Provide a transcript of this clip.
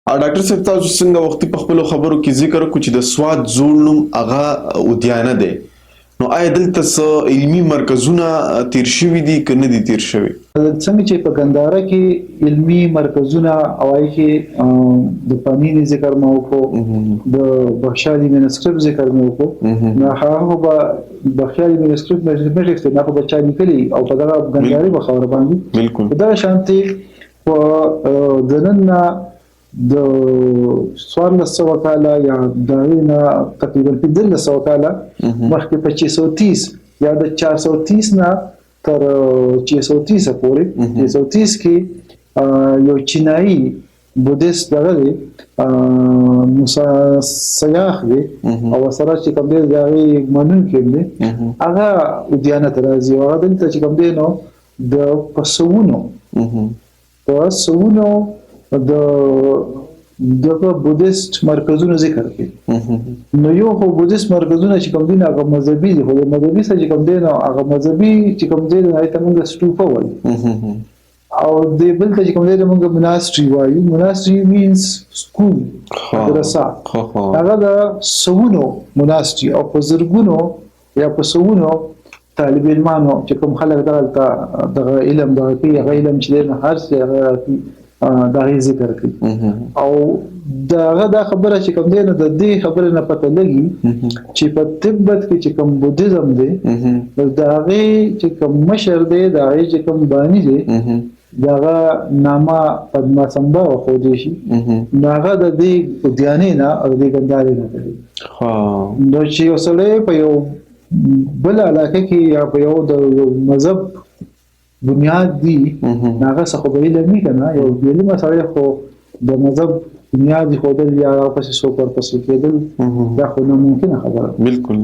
ډاکټر صاحب تاسو څنګه وختي په خپل خبرو کې ذکر وکړو چې د سواد زوړ نوم هغه ودیانه دی، نو آیا دلته څه علمي مرکزونه تیر شوي دي که نه دي تیر شوي؟ څنګه چې په ګندهارا کې علمي مرکزونه او هغې کې د پانیني ذکر مو وکړو، د بخشالي منسکرپټ ذکر مو وکړو، نو هغه خو به بخشالي منسکرپټ میټرکس دی، هغه به چا لیکلي او په دغه ګندهاري به خبره باندې بالکل په دغه شانتې په د نن نه د 1400 کاله یا د هغې نه تقریبا 1500 کاله مخکې په 630 یا د 430 نه تر 630 پورې 630 کې یو چینایي بودیست دغه دی موسی سیاح دی او سره چې کوم دی د هغې منونکی دی، هغه ودیانت راځي او هغه دلته چې کوم دی نو د په سوونو د دغه بودیست مرکزونو ذکر کوي. نو یو خو بودیست مرکزونه چې کوم دي هغه مذهبي دي، خو د مذهبي سره چې کوم دی نو هغه مذهبي چې کوم دی هغې ته موږ سټوپه وایو او د بل ته چې کوم دی موږ مناسټري وایو. مناسټري مینس سکول، مدرسه. هغه د سوونو مناسټري او په زرګونو یا په سوونو طالب علمانو چې کوم خلک دغلته دغه علم دغه کوي، هغه علم چې دی نو هر څه هغه د هغې ذکر کوي او د هغه دا خبره چې کوم دی نو د دې خبرې نه پته لګي چې په تبت کې چې کوم بودیزم دی د هغې چې کوم مشر دی، د هغې چې کوم باني دی، د هغه نامه پدماسمبا وښودی شي، نو هغه د دې ودیانې نه او د دې ګندهارې نه کوي. نو چې یو سړی په یو بل علاقه کې یا په یو د مذهب بنیاد دی هغه څه خو به علم وي که نه، یو بېعلمه سړی خو د مذهب بنیاد ایښودل یا هغه پسې څوک ورپسې کېدل دا خو ناممکنه خبره ده. بالکل.